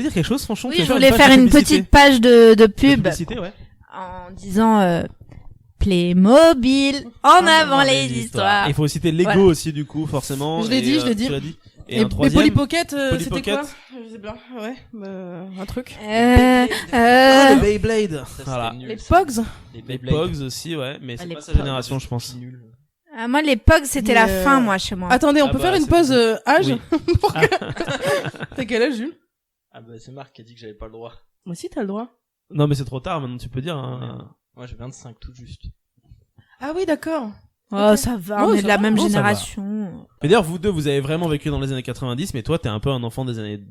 voulais dire quelque chose, franchement. Oui, je voulais faire une petite page de pub publicité, ouais. en disant Playmobil, en avant les histoires. Il faut citer Lego Voilà. aussi, du coup, forcément. Je l'ai dit. Tu l'as dit. Et un Mais troisième. Polly Pocket, Polly c'était Pocket. quoi? Je sais pas. Ouais, un truc. Ah, le Beyblade. Ça, Voilà. c'était nul, Les ça. Pogs. Les Les Beyblade. Pogs aussi, ouais. Mais c'est les pas sa Pogs. génération, je pense. Nul. Moi, les Pogs, c'était Mais, la fin, moi, chez moi. Attendez, on Ah peut bah, faire une c'est pause bon. âge Oui. pour que... T'as quel âge, Jules? Ah bah c'est Marc qui a dit que j'avais pas le droit. Moi aussi, t'as le droit. Non, mais c'est trop tard, maintenant, tu peux dire, hein. Moi j'ai 25 tout juste. Ah oui, d'accord. Oh, ça va, on Oh, est ça de la va. même Oh, ça génération. Mais d'ailleurs, vous deux, vous avez vraiment vécu dans les années 90, mais toi, t'es un peu un enfant des années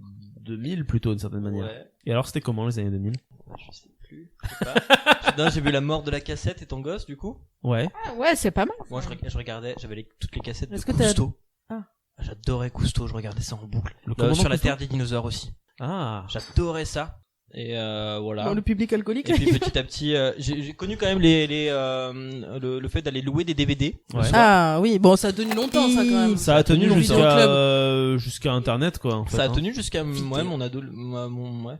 2000, plutôt, d'une certaine manière. Ouais. Et alors, c'était comment, les années 2000? Je sais plus. Je sais pas. Non, j'ai vu la mort de la cassette et ton gosse du coup. Ouais. Ah, ouais, c'est pas mal. Moi je regardais, j'avais toutes les cassettes de Est-ce que t'as- Cousteau. Ah. J'adorais Cousteau, je regardais ça en boucle. Le commandant Sur la Cousteau Terre des dinosaures aussi. Ah. J'adorais ça. Et voilà. Dans le public alcoolique. Et puis petit à petit, j'ai connu quand même le fait d'aller louer des DVD. le Ouais. soir. Ah oui, bon, ça a tenu longtemps, ça, quand même. Ça a tenu Le jusqu'à, vidéoclub. jusqu'à Internet, quoi, en fait, Ça a hein. tenu jusqu'à ouais, mon ado, ouais.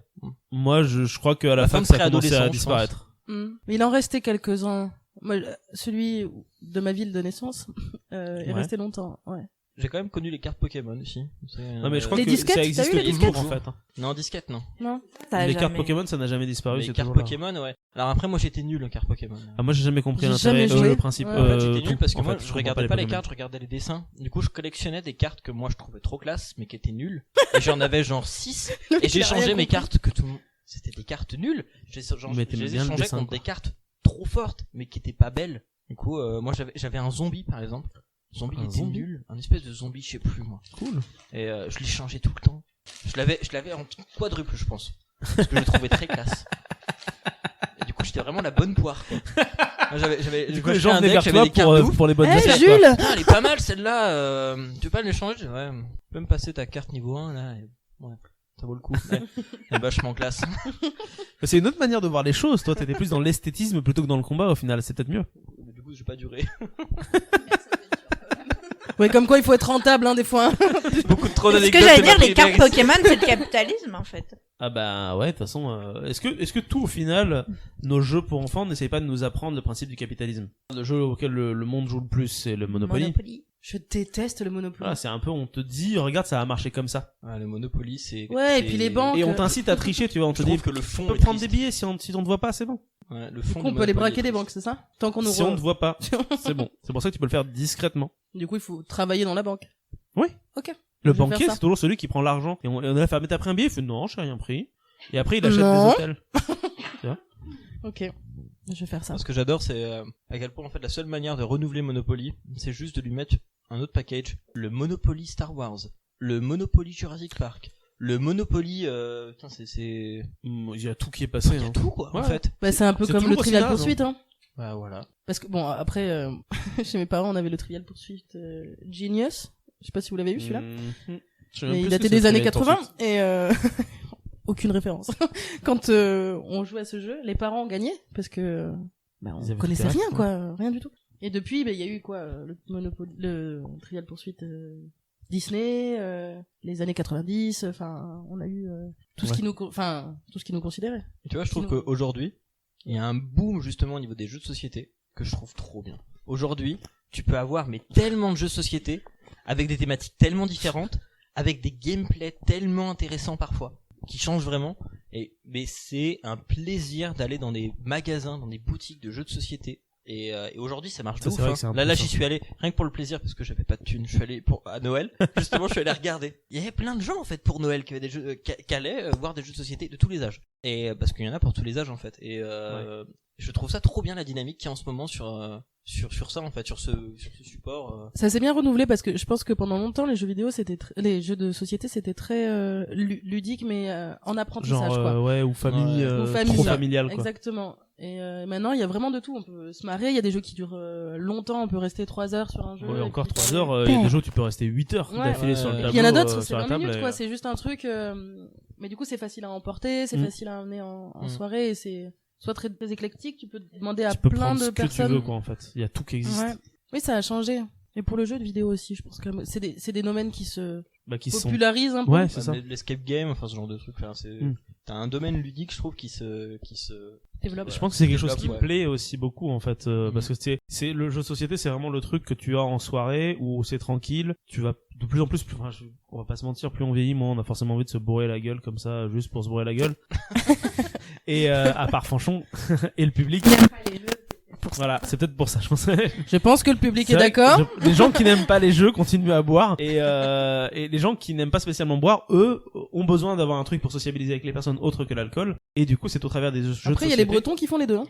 Moi, je crois qu'à la La fin, fin de ça a commencé préadolescent, à je disparaître. Mais il en restait quelques-uns. Moi, celui de ma ville de naissance est Ouais. resté longtemps. Ouais. J'ai quand même connu les cartes Pokémon aussi. Non, mais je crois Les que disquettes, ça t'as existe eu les toujours, disquettes en fait, hein. Non, disquette non. Non. Ça a Les cartes jamais- Pokémon, ça n'a jamais disparu, les c'est cartes toujours là. Pokémon, ouais. Alors après, moi j'étais nul en cartes Pokémon. Ah, moi, j'ai jamais compris J'ai l'intérêt, jamais joué. le principe, Ouais. En fait, j'étais tout, nul parce que en moi fait, je comprends regardais pas les Pokémon. cartes, je regardais les dessins. Du coup, je collectionnais des cartes que moi je trouvais trop classe mais qui étaient nulles. Et j'en avais genre 6 et j'ai Il a rien changé mes compris. cartes que tout le monde c'était des cartes nulles. Mais Je t'aimais les ai bien le changées dessin, contre quoi. des cartes trop fortes mais qui étaient pas belles. Du coup, moi j'avais un zombie par exemple. Zombie Un il était zombie nul, un espèce de zombie, je sais plus moi. Cool. Et je l'ai changé tout le temps. Je l'avais en quadruple, je pense. Parce que je le trouvais très classe. Et du coup, j'étais vraiment la bonne poire, quoi. Moi, Du coup, quand les je gens fais un venaient deck, vers j'avais toi des cartes de ouf. pour les bonnes Eh, affaires, quoi. Jules! Ah, elle est pas mal celle-là. Tu veux pas l'échanger? Ouais. Tu peux me passer ta carte niveau 1 là. Ouais. Ça vaut le coup. Ouais. Elle est vachement classe. C'est une autre manière de voir les choses. Toi, t'étais plus dans l'esthétisme plutôt que dans le combat, au final. C'est peut-être mieux. Mais du coup, j'ai pas duré. Ouais, comme quoi il faut être rentable, hein, des fois. Beaucoup de trop Ce d'anecdotes. que j'allais de dire, ma les cartes primaire. Pokémon, c'est le capitalisme, en fait. Ah bah ouais, de toute façon, est-ce que tout au final, nos jeux pour enfants n'essayent pas de nous apprendre le principe du capitalisme? Le jeu auquel le monde joue le plus, c'est le Monopoly. Je déteste le Monopoly. Voilà, c'est un peu, on te dit, regarde, ça a marché comme ça. Ah, le Monopoly, c'est. Ouais, et c'est- puis les banques. Et on t'incite à tricher, tu vois, on te Je dit, trouve que le tu fond peux est prendre des triste. billets si on te voit pas, c'est bon. Ouais, le Du fond coup, on peut les braquer les banques, c'est ça? Tant qu'on nous Si on te voit pas, c'est bon. C'est pour ça que tu peux le faire discrètement. Du coup, il faut travailler dans la banque. Oui. Ok. Le Je vais banquier, faire ça. c'est toujours celui qui prend l'argent. Et on a fait, mais t'as pris un billet? Il fait, non, j'ai rien pris. Et après, il achète Non. des hôtels. Ok. Je vais faire ça. Ce que j'adore, c'est à quel point en fait la seule manière de renouveler Monopoly, c'est juste de lui mettre un autre package. Le Monopoly Star Wars, le Monopoly Jurassic Park, le Monopoly. Putain, c'est. Il y a tout qui est passé, Il y a hein. tout quoi en Ouais. fait. Bah, c'est un peu C'est comme le toujours aussi Trivial naze, Poursuite, hein. Bah voilà. Parce que bon, après, chez mes parents, on avait le Trivial Poursuite Genius. Je sais pas si vous l'avez vu celui-là. Je sais même Mais plus il ce datait que c'est, des années Trivial 80 Pursuit. et aucune référence. Quand on jouait à ce jeu, les parents gagnaient parce que bah, Ils on avaient connaissait tout rien terrain, quoi, rien du tout. Et depuis, bah, il y a eu quoi, le Trivial Poursuite Disney, les années 90. Enfin, on a eu tout ce Ouais. qui nous, tout ce qui nous considérait. Et tu vois, je trouve Sinon- qu'aujourd'hui, il y a un boom justement au niveau des jeux de société que je trouve trop bien. Aujourd'hui, tu peux avoir mais tellement de jeux de société avec des thématiques tellement différentes, avec des gameplays tellement intéressants parfois, qui changent vraiment. Mais c'est un plaisir d'aller dans des magasins, dans des boutiques de jeux de société. Et aujourd'hui, ça marche Ça, de c'est ouf. vrai Hein. que c'est un Là, peu j'y ça. suis allé rien que pour le plaisir parce que j'avais pas de thunes. Je suis allé à Noël. Justement, je suis allé regarder. Il y avait plein de gens en fait pour Noël qui avaient des jeux, qui allaient voir des jeux de société de tous les âges. Et parce qu'il y en a pour tous les âges en fait. Et je trouve ça trop bien la dynamique qu'il y a en ce moment sur ça en fait, sur ce support. Ça s'est bien renouvelé parce que je pense que pendant longtemps les jeux vidéo les jeux de société c'était très ludique mais en apprentissage Genre, quoi. ouais, ou famille, Ouais. Ou famille, trop ça. familial, quoi. Exactement. Et maintenant, il y a vraiment de tout. On peut se marrer. Il y a des jeux qui durent longtemps. On peut rester 3 heures sur un jeu. Ouais, et encore puis 3 parler. heures, il y a des jeux où tu peux rester 8 heures Ouais. d'affilée sur le Ouais. tableau. Il y en a d'autres, c'est sur la 20 table. minutes, quoi. C'est juste un truc. Mais du coup, c'est facile à emporter. C'est Mm. facile à emmener en Mm. soirée. Et c'est soit très, très éclectique. Tu peux demander à Tu peux plein prendre de ce que personnes. tu veux, quoi, en fait. Il y a tout qui existe. Ouais. Oui, ça a changé. Et pour le jeu de vidéo aussi, je pense que c'est des domaines qui se qui sont. popularise un peu. Ouais, c'est ça. L'escape game, enfin ce genre de truc. Enfin, t'as un domaine ludique, je trouve, qui se Développe. Je pense que c'est quelque chose qui Ouais. plaît aussi beaucoup en fait, parce que c'est le jeu de société, c'est vraiment le truc que tu as en soirée où c'est tranquille. Tu vas de plus en plus, on va pas se mentir, plus on vieillit, moins on a forcément envie de se bourrer la gueule comme ça, juste pour se bourrer la gueule. Et à part Fanchon et le public. Voilà, c'est peut-être pour ça, je pense. Je pense que le public C'est est vrai que d'accord. les gens qui n'aiment pas les jeux continuent à boire et les gens qui n'aiment pas spécialement boire, eux, ont besoin d'avoir un truc pour sociabiliser avec les personnes autres que l'alcool. Et du coup, c'est au travers des jeux de société. Après, il y a les Bretons qui font les deux. Hein.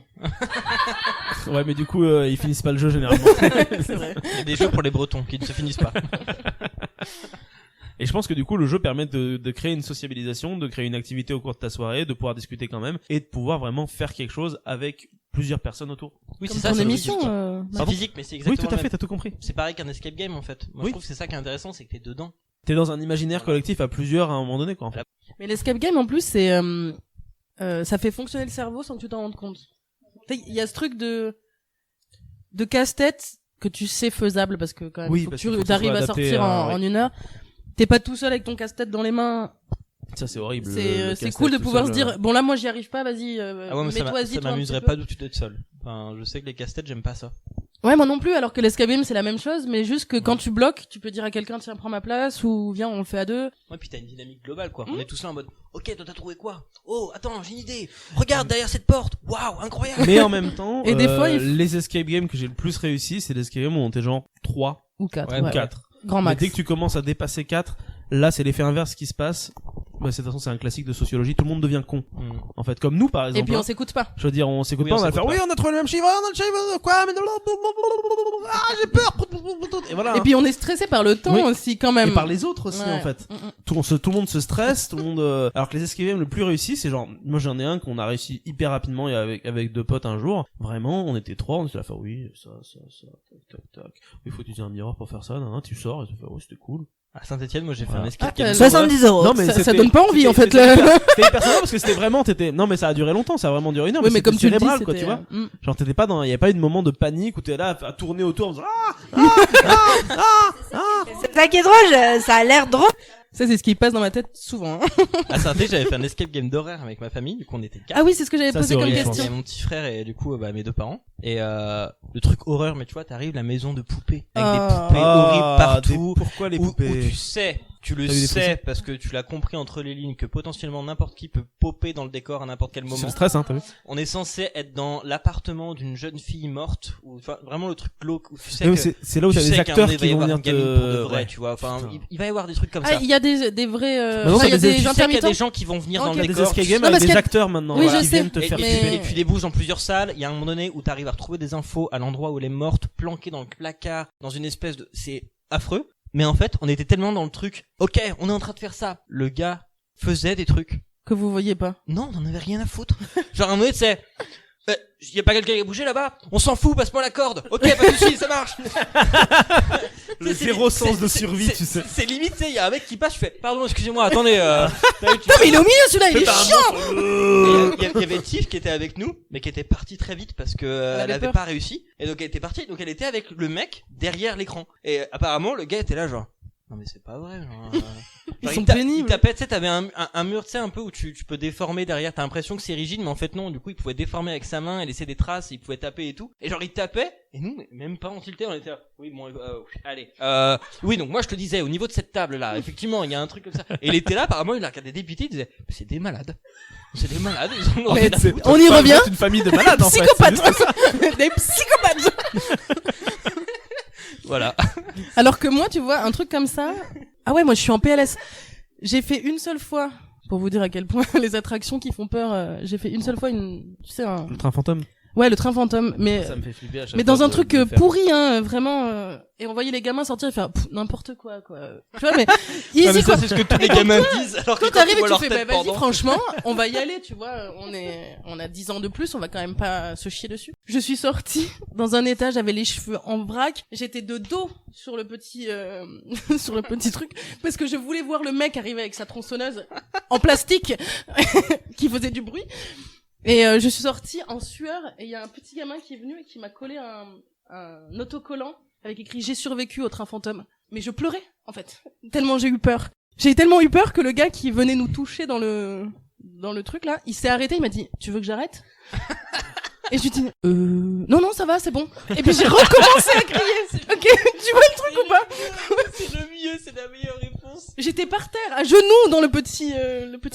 Ouais, mais du coup, ils finissent pas le jeu généralement. C'est vrai. Il y a des jeux pour les Bretons qui ne se finissent pas. Et je pense que du coup, le jeu permet de créer une sociabilisation, de créer une activité au cours de ta soirée, de pouvoir discuter quand même et de pouvoir vraiment faire quelque chose avec plusieurs personnes autour. Oui, Comme c'est ça. ton c'est émission. physique. Pardon C'est physique, mais c'est Oui, exactement tout à le fait, même. t'as tout compris. C'est pareil qu'un escape game en fait. Moi, Oui. je trouve que c'est ça qui est intéressant, c'est que t'es dedans. T'es dans un imaginaire collectif à plusieurs à un moment donné, quoi, en fait. Mais l'escape game, en plus, c'est ça fait fonctionner le cerveau sans que tu t'en rendes compte. Il y a ce truc de casse-tête que tu sais faisable parce que quand même, Oui, faut que parce qu'il faut que tu ça arrives soit à adapté sortir à- en une heure. T'es pas tout seul avec ton casse-tête dans les mains. Ça, c'est horrible. le C'est casse-tête cool de tout pouvoir seul, se dire bon là moi j'y arrive pas, vas-y. Ah ouais, mais ça mets-toi-y, toi, un m'amuserait petit pas peu. d'être seul. Enfin, je sais que les casse-têtes, j'aime pas ça. Ouais, moi non plus, alors que l'escape game c'est la même chose, mais juste que quand tu bloques, tu peux dire à quelqu'un tiens prends ma place ou viens on le fait à deux. Ouais, puis t'as une dynamique globale, quoi. On est tous là en mode, ok, toi t'as trouvé quoi? Oh, attends, j'ai une idée. Regarde derrière cette porte. Waouh, incroyable. Mais en même temps, Et des fois, les escape games que j'ai le plus réussi, c'est les escape games où on était genre 3 Ou 4. Ouais, ou 4. Grand Mais max. dès que tu commences à dépasser 4, là, c'est l'effet inverse qui se passe. Ouais, de toute façon, c'est un classique de sociologie. Tout le monde devient con. En fait, comme nous, par exemple. Et puis hein. on s'écoute pas. Je veux dire, on s'écoute Oui, pas, on on va le faire. s'écoute Oui, on a trouvé le même chiffre, on a le chiffre, quoi, mais ah, j'ai peur. Et voilà. Et puis on est stressé par le temps Oui. aussi quand même. Et par les autres aussi, Ouais. en fait. Mm, mm. Tout le monde se stresse, tout le monde, alors que les escape games le plus réussi, c'est genre, moi j'en ai un qu'on a réussi hyper rapidement et avec deux potes un jour. Vraiment, on était trois, on était là à faire, oui, ça, tac. Il faut utiliser un miroir pour faire ça, tu sors, et tu fais, ouais, c'était cool. À Saint-Etienne, moi j'ai fait Voilà. un escape Ah, game. t'as- 70 euros. Non, mais ça c'était- donne pas envie en fait. C'était hyper sympa parce que c'était vraiment, non, mais ça a duré longtemps, ça a vraiment duré une heure. Oui, mais c'était comme tu le dis, cérébral, quoi, tu c'était, vois. mm. Genre, t'étais pas il y avait pas eu de moment de panique où t'es là à tourner autour en faisant, C'est ça qui est drôle, ça a l'air drôle. Ça c'est ce qui passe dans ma tête souvent. Hein. À Saint-Etienne, j'avais fait un escape game d'horaire avec ma famille, du coup on était 4. Ah oui, c'est ce que j'avais Ça, posé c'est comme horrible, Il y question. avait mon petit frère et du coup mes deux parents. Et le truc horreur, mais tu vois, t'arrives la maison de poupées avec des Ah. poupées horribles partout. Pourquoi les Où poupées? tu le T'as eu des sais parce que tu l'as compris entre les lignes que potentiellement n'importe qui peut popper dans le décor à n'importe quel C'est moment. le stress, hein, t'as vu? On est censé être dans l'appartement d'une jeune fille morte ou enfin vraiment le truc glauque où tu sais Oui, que c'est là où tu t'as sais des qu'à un moment acteurs donné, il va qui y vont avoir venir une gamine pour de te, vrai, ouais. tu vois. Enfin, Putain. il va y avoir des trucs comme Ah, ça. il y a des vrais. Maintenant, enfin, il y a t'as des- des Tu sais qu'il y a intermittents. des gens qui vont venir Ok. dans Il y le a des décor. escape tu games Non, avec parce des qu'il y a- acteurs maintenant. Oui, voilà, je qui sais. viennent te Et, faire et kiffer. tu débouches dans plusieurs salles. Il y a un moment donné où t'arrives à retrouver des infos à l'endroit où elle est morte, planquée dans le placard, dans une espèce de, c'est affreux. Mais en fait, on était tellement dans le truc. Ok, on est en train de faire ça. Le gars faisait des trucs. Que vous voyez pas. Non, on en avait rien à foutre. Genre à un moment donné, c'est, y a pas quelqu'un qui a bougé là-bas? On s'en fout, passe-moi la corde. Ok, pas de soucis, ça marche. Le C'est- zéro c'est- sens de c'est- survie, c'est- tu sais. C'est limite, tu sais, y a un mec qui passe, je fais, pardon, excusez-moi, attendez, Non mais il est au milieu celui-là, il est chiant. Il y avait Tiff qui était avec nous, mais qui était partie très vite parce que Elle elle avait avait peur. pas réussi. Et donc elle était partie, donc elle était avec le mec derrière l'écran. Et apparemment le gars était là genre, non mais c'est pas vrai. Genre, Ils genre, sont il pénibles. tapait, tu sais, t'avais un mur, tu sais, un peu où tu peux déformer derrière. T'as l'impression que c'est rigide, mais en fait non. Du coup il pouvait déformer avec sa main et laisser des traces. Il pouvait taper et tout. Et genre il tapait. Et nous, même pas en tilté, on était là. Oui bon, allez. Oui donc moi je te disais au niveau de cette table là, effectivement il y a un truc comme ça. Et il était là, apparemment il a regardé débité, il disait, mais c'est des malades. C'est des malades. Ils en ont rien à foutre. On y revient. C'est une famille de malades, en fait. Psychopathes. Des psychopathes. Voilà. Alors que moi, tu vois, un truc comme ça. Ah ouais, moi je suis en PLS. J'ai fait une seule fois, pour vous dire à quel point les attractions qui font peur, j'ai fait une seule fois tu sais, Le train fantôme. ouais, le train fantôme, mais Ça me fait flipper à chaque mais fois dans un de- truc de le faire. pourri, hein, vraiment. Et on voyait les gamins sortir et faire pff, n'importe quoi. Tu vois, mais Ah, mais easy ça quoi. c'est ce que tous les gamins disent. Alors que Quand t'arrives et vois tu leur fais, tête bah vas-y, pendant. franchement, on va y aller, tu vois. On a 10 ans de plus, on va quand même pas se chier dessus. Je suis sortie dans un étage, j'avais les cheveux en vrac, j'étais de dos sur le petit, sur le petit truc, parce que je voulais voir le mec arriver avec sa tronçonneuse en plastique, qui faisait du bruit. Et je suis sortie en sueur, et il y a un petit gamin qui est venu et qui m'a collé un autocollant avec écrit « J'ai survécu au train fantôme ». Mais je pleurais, en fait, tellement j'ai eu peur. J'ai tellement eu peur que le gars qui venait nous toucher dans le truc là, il s'est arrêté, il m'a dit tu veux que j'arrête? Et je lui dis non ça va, c'est bon. Et puis j'ai recommencé à crier. Ok, tu vois le truc ou pas? C'est le mieux, c'est la meilleure réponse. J'étais par terre, à genoux dans le petit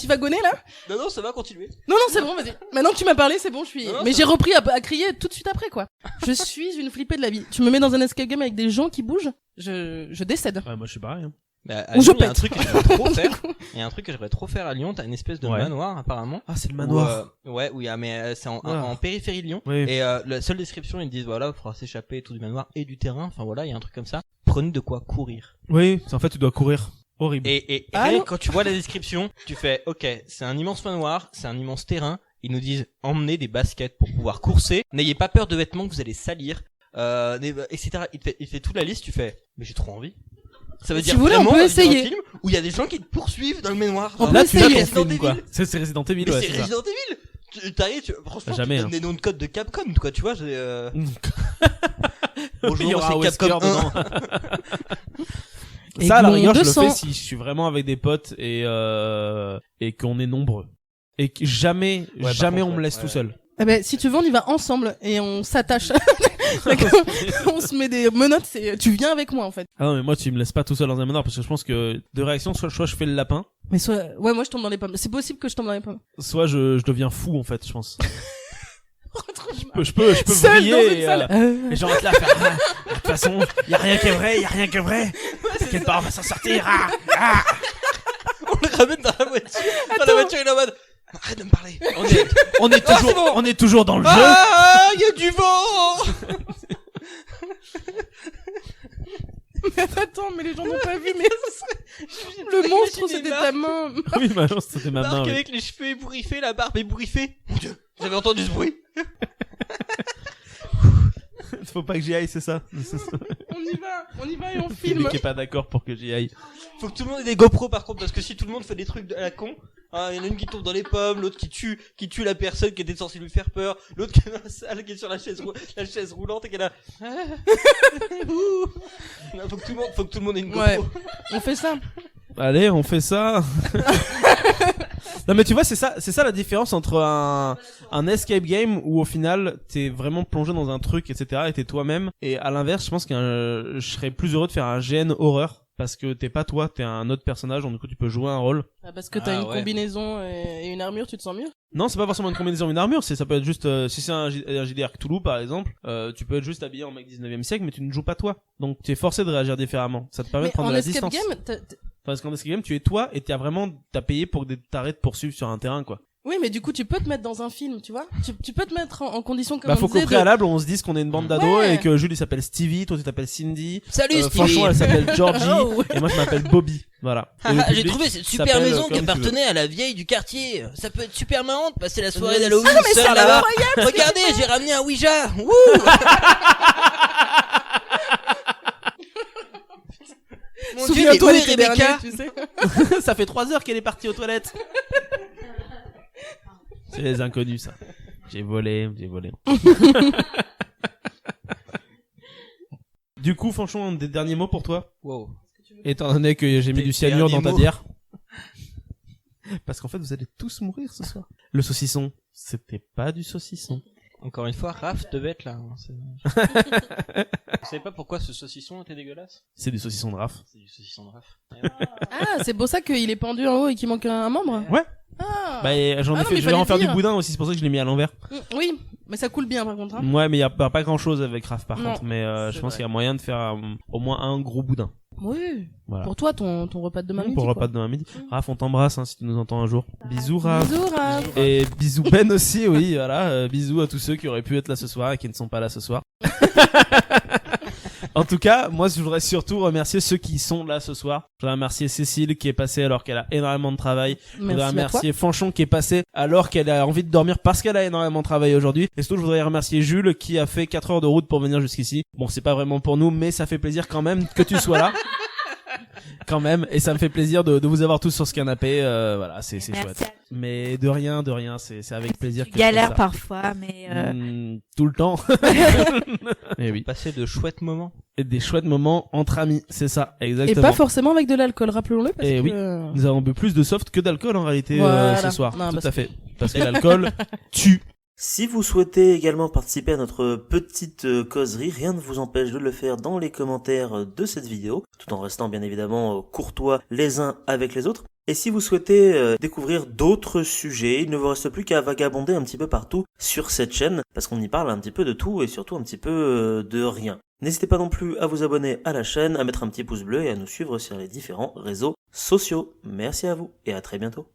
wagonnet là. Non, ça va continuer. Non, c'est bon, vas-y. Maintenant que tu m'as parlé, c'est bon, je suis. Non, mais j'ai repris à crier tout de suite après, quoi. Je suis une flippée de la vie. Tu me mets dans un escape game avec des gens qui bougent, je décède. Ouais, moi je suis pareil. Hein. Bah, à Ou je Lyon, il y a un pète. truc que j'aimerais trop faire. Il y a un truc que j'aimerais trop faire à Lyon. T'as une espèce de Ouais. manoir, apparemment. Ah, c'est le manoir. Ouais, oui, mais c'est Ah. en périphérie de Lyon. Oui. Et la seule description, ils disent voilà, il faudra s'échapper tout du manoir et du terrain. Enfin voilà, il y a un truc comme ça. Prenez de quoi courir. Oui, en fait tu dois courir. Horrible. Et Ah, rien non. que quand tu vois la description, tu fais ok, c'est un immense manoir, c'est un immense terrain. Ils nous disent emmenez des baskets pour pouvoir courser. N'ayez pas peur de vêtements que vous allez salir, etc. Il fait toute la liste. Tu fais mais j'ai trop envie. Ça veut Si dire vous voulez, on vraiment peut on va vivre essayer. un film où il y a des gens qui te poursuivent dans le manoir. On Genre, peut Là tu essayer. fais Resident ton film quoi. Evil. C'est Resident Evil, Mais ouais, c'est c'est ça. Resident Evil. T'arrives, franchement, Jamais, tu donnes hein. des noms de code de Capcom, quoi, tu vois, Bonjour, Il y aura c'est Wesker Capcom 1. dedans. Et Ça, à la Glon rigueur, je le 200. fais si je suis vraiment avec des potes et qu'on est nombreux. Et que jamais par on contre, me laisse ouais. tout seul. Eh ben, si tu veux, on y va ensemble et on s'attache. D'accord. On se met des menottes, tu viens avec moi, en fait. Ah non, mais moi tu me laisses pas tout seul dans un manoir parce que je pense que de réaction, soit je fais le lapin, Mais ouais, moi je tombe dans les pommes. C'est possible que je tombe dans les pommes. soit je deviens fou en fait, je pense. Retrouve-moi. Je peux Seul dans vriller une salle. et genre être là à faire de toute façon, y a rien qui est vrai. T'inquiète pas, on va s'en sortir. On le ramène dans la voiture. Dans la voiture, il est en mode, arrête de me parler. On est toujours dans le jeu. Ah, il y a du vent! Mais attends, mais les gens n'ont pas vu, mais le monstre c'était ta main. Oui, bah non, c'était ma main. Marc Oui. avec les cheveux ébouriffés, la barbe ébouriffée. Mon dieu, j'avais entendu ce bruit. Faut pas que j'y aille, c'est ça. On y va et on Lui filme. qui est pas d'accord pour que j'y aille. Faut que tout le monde ait des GoPro par contre, parce que si tout le monde fait des trucs à la con, hein, y en a une qui tombe dans les pommes, l'autre qui tue la personne qui était censée lui faire peur, l'autre qui est dans la salle, qui est sur la chaise roulante et qui est là. Non, faut que tout le monde ait une GoPro. Ouais. On fait ça. Allez, on fait ça. Non mais tu vois, c'est ça la différence entre un escape game où au final t'es vraiment plongé dans un truc, etc. et t'es toi-même. Et à l'inverse, je pense que je serais plus heureux de faire un GN horreur parce que t'es pas toi, t'es un autre personnage, donc du coup tu peux jouer un rôle. Ah, parce que t'as Ah, une ouais. combinaison et une armure, tu te sens mieux. Non, c'est pas forcément une combinaison, une armure, ça peut être juste si c'est un JDR Cthulhu par exemple, tu peux être juste habillé en mec 19e siècle, mais tu ne joues pas toi. Donc tu es forcé de réagir différemment. Ça te permet Mais de prendre en de la escape distance. game, Parce qu'en escape game, tu es toi et t'as payé pour que t'arrêtes de poursuivre sur un terrain quoi. oui, mais du coup, tu peux te mettre dans un film, tu vois. Tu peux te mettre en condition comme Bah on faut qu'au disait, préalable on se dise qu'on est une bande d'ados Ouais. et que Jules il s'appelle Stevie, toi tu t'appelles Cindy, Salut Franchement elle s'appelle Georgie Oh, ouais. et moi je m'appelle Bobby. Voilà. Et le J'ai public trouvé cette super s'appelle maison comme qui tu veux. appartenait à la vieille du quartier. Ça peut être super marrant de passer la soirée Mais d'Halloween mais c'est seul là-bas. incroyable, Regardez, j'ai ramené un Ouija. Wouh. Mon dieu, mais où Souviens-toi est l'été dernier, Rebecca? tu sais. Ça fait 3 heures qu'elle est partie aux toilettes. C'est les inconnus ça. J'ai volé. Du coup, franchement, des derniers mots pour toi, Wow. étant donné que j'ai mis Des du cyanure dans derniers ta mots. bière. Parce qu'en fait, vous allez tous mourir ce soir. Le saucisson, c'était pas du saucisson. Encore une fois, Raph devait être là. Hein, Vous savez pas pourquoi ce saucisson était dégueulasse? C'est du saucisson de Raph. C'est du saucisson de Raph. Ah, c'est pour ça qu'il est pendu en haut et qu'il manque un membre. Ouais. Ah. Bah, j'en ai Ah non, fait, mais je vais en fallait faire du dire. boudin aussi, c'est pour ça que je l'ai mis à l'envers. Oui, mais ça coule bien par contre. Hein. Ouais, mais il y a pas grand chose avec Raph par Non, contre, mais c'est je pense vrai. qu'il y a moyen de faire au moins un gros boudin. Oui. Voilà. Pour toi, ton repas de demain midi. Pour le quoi. repas de demain midi. Raph, on t'embrasse hein, si tu nous entends un jour. Bisous Raph. Bisous, Raph. Et bisous Ben aussi, oui, voilà. Bisous à tous ceux qui auraient pu être là ce soir et qui ne sont pas là ce soir. En tout cas, moi je voudrais surtout remercier ceux qui sont là ce soir. Je voudrais remercier Cécile qui est passée alors qu'elle a énormément de travail. Je voudrais Merci à toi. remercier Fanchon qui est passé alors qu'elle a envie de dormir parce qu'elle a énormément travaillé aujourd'hui. Et surtout je voudrais remercier Jules qui a fait 4 heures de route pour venir jusqu'ici. Bon, c'est pas vraiment pour nous, mais ça fait plaisir quand même que tu sois là. Quand même, et ça me fait plaisir de vous avoir tous sur ce canapé. Voilà, c'est Merci chouette. à- Mais de rien, c'est avec plaisir Tu que je fais galères ça. parfois, mais Tout le temps. Eh oui. Passer de chouettes moments. et des chouettes moments entre amis, c'est ça, Et exactement. pas forcément avec de l'alcool, rappelons-le, parce Et que... oui. Nous avons bu plus de soft que d'alcool en réalité Voilà. ce soir, Non, tout parce à fait, parce que l'alcool tue. Si vous souhaitez également participer à notre petite causerie, rien ne vous empêche de le faire dans les commentaires de cette vidéo, tout en restant bien évidemment courtois les uns avec les autres. Et si vous souhaitez découvrir d'autres sujets, il ne vous reste plus qu'à vagabonder un petit peu partout sur cette chaîne, parce qu'on y parle un petit peu de tout et surtout un petit peu de rien. N'hésitez pas non plus à vous abonner à la chaîne, à mettre un petit pouce bleu et à nous suivre sur les différents réseaux sociaux. Merci à vous et à très bientôt.